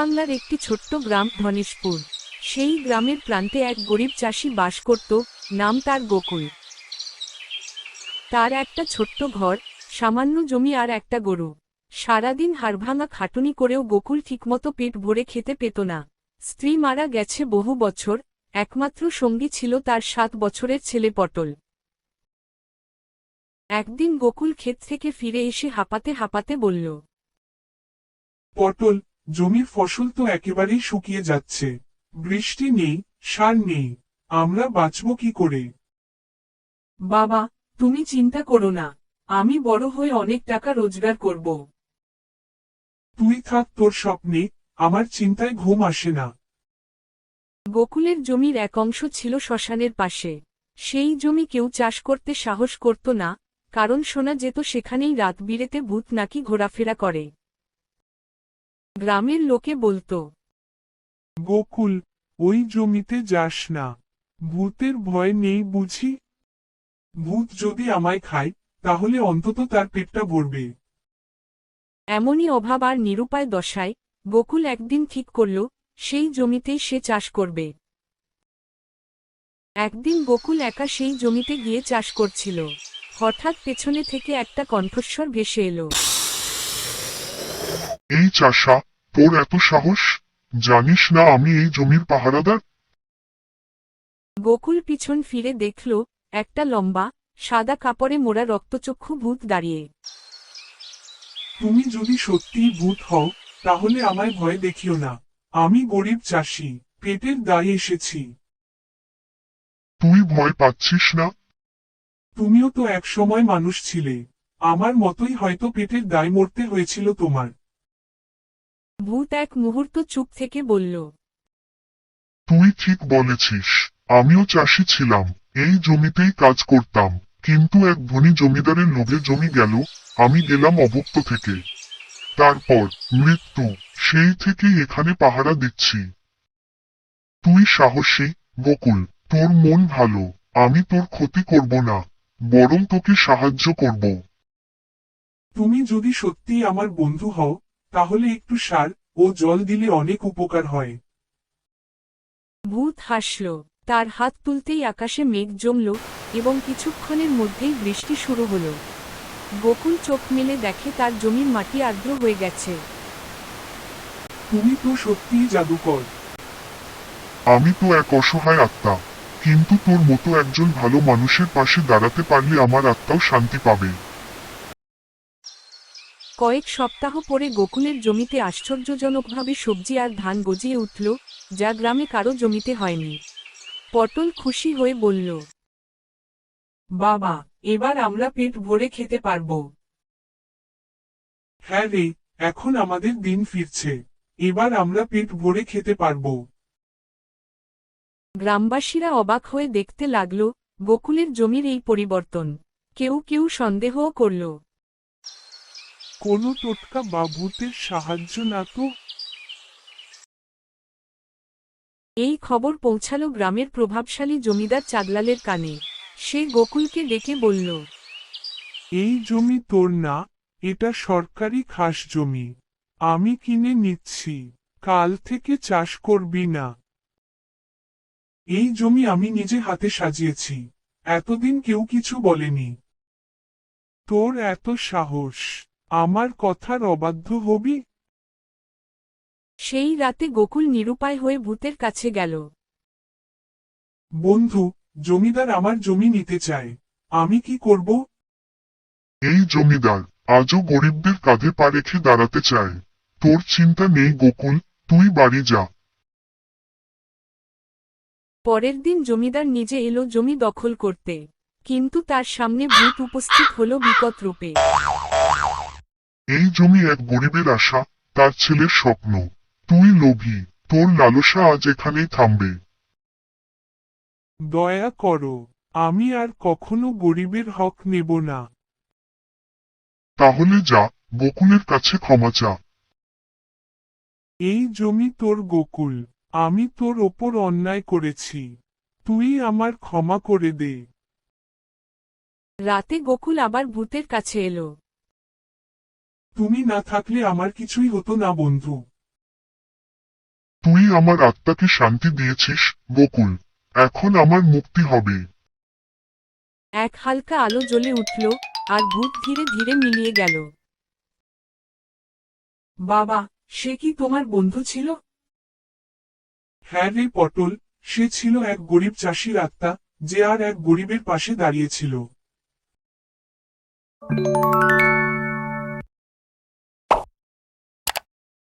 বাংলার একটি ছোট্ট গ্রাম ধনেশপুর। সেই গ্রামের প্রান্তে এক গরিব চাষি বাস করত, নাম তার গোকুল। তার একটা ছোট্ট ঘর, সামান্য জমি আর একটা গরু। সারাদিন হাড়ভাঙা খাটুনি করেও গোকুল ঠিকমতো পেট ভরে খেতে পেত না। স্ত্রী মারা গেছে বহু বছর, একমাত্র সঙ্গী ছিল তার 7 বছরের ছেলে পটল। একদিন গোকুল ক্ষেত থেকে ফিরে এসে হাঁপাতে হাঁপাতে বলল, পটল, জমির ফসল তো একেবারেই শুকিয়ে যাচ্ছে। বৃষ্টি নেই, সার নেই, আমরা বাঁচব কি করে? বাবা, তুমি চিন্তা করো না, আমি বড় হয়ে অনেক টাকা রোজগার করব। তুই থাক তোর স্বপ্নে, আমার চিন্তায় ঘুম আসে না। গোকুলের জমির এক অংশ ছিল শ্মশানের পাশে। সেই জমি কেউ চাষ করতে সাহস করত না, কারণ শোনা যেত সেখানেই রাত বিরেতে ভূত নাকি ঘোরাফেরা করে। গ্রামের লোকে বলতো, গোকুল, ওই জমিতে যাস না। ভূতের ভয় নেই বুঝি? ভূত যদি আমায় খায়, তাহলে অন্তত তার পেটটা ভরবে। এমনই অভাব আর নিরুপায় দশায় গোকুল একদিন ঠিক করল, সেই জমিতেই সে চাষ করবে। একদিন গোকুল একা সেই জমিতে গিয়ে চাষ করছিল। হঠাৎ পেছনে থেকে একটা কণ্ঠস্বর ভেসে এলো, এই চাষা, তোর এত সাহস? জানিস না আমি এই জমির পাহারাদার? গোকুল পিছন ফিরে দেখল, একটা লম্বা, সাদা কাপড়ে মোড়া রক্তচক্ষু ভূত দাঁড়িয়ে। তুমি যদি সত্যিই ভূত হও, তাহলে আমায় ভয় দেখিও না। আমি গরিব চাষি, পেটের দায়ে এসেছি। তুই ভয় পাচ্ছিস না? তুমিও তো একসময় মানুষ ছিলে। আমার মতোই হয়তো পেটের দায় মরতে হয়েছিল তোমার। ভূত এক মুহূর্ত চুপ থেকে বলল, তুই ঠিক বলেছিস, আমিও চাষি ছিলাম, এই জমিতেই কাজ করতাম। কিন্তু এক ধনী জমিদারের লোভে জমি গেল, আমি গেলাম অভুক্ত থেকে। তারপর মৃত্যু, সেই থেকেই এখানে পাহারা দিচ্ছি। তুই সাহসী, গোকুল, তোর মন ভালো। আমি তোর ক্ষতি করব না, বরং তোকে সাহায্য করব। তুমি যদি সত্যিই আমার বন্ধু হও, তাহলে একটু সার ও জল দিলে অনেক উপকার হয়। ভূত হাসল, তার হাত তুলতেই আকাশে মেঘ জমল, এবং কিছুক্ষণের মধ্যেই বৃষ্টি শুরু হলো। গোকুল চোখ মেলে দেখে তার জমির মাটি আর্দ্র হয়ে গেছে। তুমি তো সত্যিই জাদুকর। আমি তো এক অসহায় আত্মা, কিন্তু তোর মতো একজন ভালো মানুষের পাশে দাঁড়াতে পারলে আমার আত্মাও শান্তি পাবে। কয়েক সপ্তাহ পরে গোকুলের জমিতে আশ্চর্যজনকভাবে সবজি আর ধান গজিয়ে উঠল, যা গ্রামে কারো জমিতে হয়নি। পটল খুশি হয়ে বলল, বাবা, এবার আমরা পেট ভরে খেতে পারবো। হ্যাঁ রে, এখন আমাদের দিন ফিরছে। এবার আমরা পেট ভরে খেতে পারবো। গ্রামবাসীরা অবাক হয়ে দেখতে লাগল, গোকুলের জমির এই পরিবর্তন। কেউ কেউ সন্দেহও করল। কোনো টোটকা বা ভূতের সাহায্য না তো? এই খবর পৌঁছালো গ্রামের প্রভাবশালী জমিদার চাঁদলালের কানে। সে গোকুলকে ডেকে বলল, এই জমি তোর না, এটা সরকারি খাস জমি। আমি কিনে নিচ্ছি, কাল থেকে চাষ করবি না। এই জমি আমি নিজে হাতে সাজিয়েছি, এতদিন কেউ কিছু বলেনি। তোর এত সাহস, আমার কথার অবাধ্য হবি? সেই রাতে গোকুল নিরুপায় হয়ে ভূতের কাছে গেল। বন্ধু, জমিদার আমার জমি নিতে চায়। আমি কি করব? এই জমিদার আজও গরিবদের কাঁধে পা রেখে দাঁড়াতে চায়। তোর চিন্তা নেই গোকুল, তুই বাড়ি যা। পরের দিন জমিদার নিজে এলো জমি দখল করতে, কিন্তু তার সামনে ভূত উপস্থিত হলো বিকট রূপে। এই জমি এক গরিবের আশা, তার ছেলের স্বপ্ন। তুই লোভী, তোর লালসা আজ এখানেই থামবে। দয়া করো, আমি আর কখনো গরিবের হক নেব না। তাহলে যা, গোকুলের কাছে ক্ষমা চা। এই জমি তোর গোকুল, আমি তোর ওপর অন্যায় করেছি। তুই আমার ক্ষমা করে দে। রাতে গোকুল আবার ভূতের কাছে এলো। তুমি না থাকলে আমার কিছুই হতো না বন্ধু। তুই আমার আত্মাকে শান্তি দিয়েছিস বকুল, এখন আমার মুক্তি হবে। এক হালকা আলো জ্বলে উঠল, আর ভূত ধীরে ধীরে মিলিয়ে গেল। বাবা, সে কি তোমার বন্ধু ছিল? হ্যাঁ রে পটল, সে ছিল এক গরিব চাষির আত্মা, যে আর এক গরিবের পাশে দাঁড়িয়েছিল।